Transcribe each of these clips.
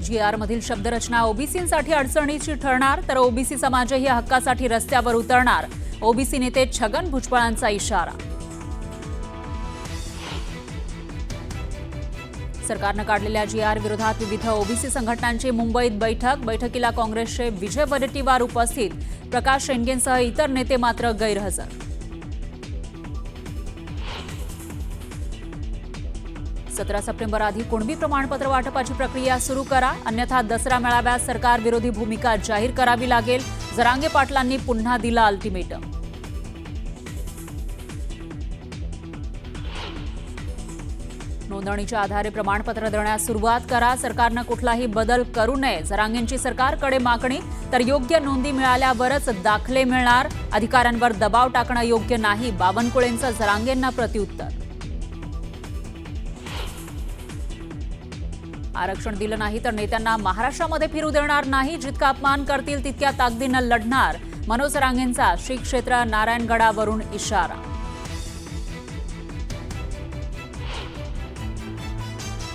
GR मधील शब्दरचना ओबीसींसाठी अडचणीची ठरणार, तर ओबीसी समाजही हक्कासाठी रस्त्यावर उतरणार. ओबीसी नेते छगन भुजबळांचा इशारा. सरकारनं काढलेल्या GR विरोधात विविध ओबीसी संघटनांची मुंबईत बैठकीला काँग्रेसचे विजय वडेट्टीवार उपस्थित. प्रकाश शेंडेंसह इतर नेते मात्र गैरहजर. 17 सप्टेंबर आधी कुणबी प्रमाणपत्र वाटपाची प्रक्रिया सुरू करा, अन्यथा दसरा मेळाव्यात सरकार विरोधी भूमिका जाहीर करावी लागेल. जरांगे पाटलांनी पुन्हा दिला अल्टिमेटम. नोंदणीच्या आधारे प्रमाणपत्र देण्यास सुरुवात करा, सरकारनं कुठलाही बदल करू नये. जरांगेंची सरकारकडे मागणी, तर योग्य नोंदी मिळाल्यावरच दाखले मिळणार. अधिकाऱ्यांवर दबाव टाकणं योग्य नाही. बावनकुळेंचं जरांगेंना प्रत्युत्तर. आरक्षण दिलं नाही तर नेत्यांना महाराष्ट्रामध्ये फिरू देणार नाही. जितका अपमान करतील तितक्या ताकदीनं लढणार. मनोज जरांगेंचा श्री क्षेत्र नारायणगडावरून इशारा.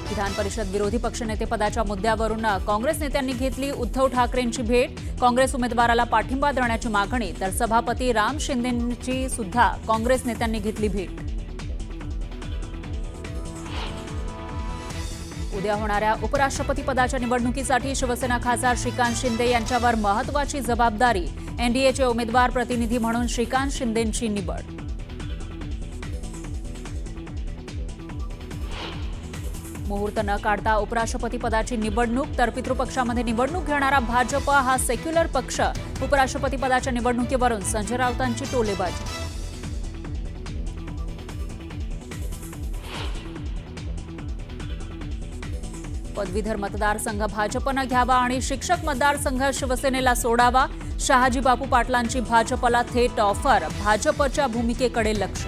विधान परिषद विरोधी पक्षनेतेपदाच्या मुद्द्यावरून काँग्रेस नेत्यांनी घेतली उद्धव ठाकरेंची भेट. काँग्रेस उमेदवाराला पाठिंबा देण्याची मागणी, तर सभापती राम शिंदेंची सुद्धा काँग्रेस नेत्यांनी घेतली भेट. उद्या होणाऱ्या उपराष्ट्रपती पदाच्या निवडणुकीसाठी शिवसेना खासदार श्रीकांत शिंदे यांच्यावर महत्त्वाची जबाबदारी. एनडीएचे उमेदवार प्रतिनिधी म्हणून श्रीकांत शिंदेंची निवड. मुहूर्त न काढता उपराष्ट्रपती पदाची निवडणूक, तर पितृपक्षामध्ये निवडणूक घेणारा भाजप हा सेक्युलर पक्ष. उपराष्ट्रपती पदाच्या निवडणुकीवरून संजय राऊतांची टोलेबाजी. पदवीधर मतदारसंघ भाजपनं घ्यावा आणि शिक्षक मतदारसंघ शिवसेनेला सोडावा. शहाजी बापू पाटलांची भाजपला थेट ऑफर. भाजपच्या भूमिकेकडे लक्ष.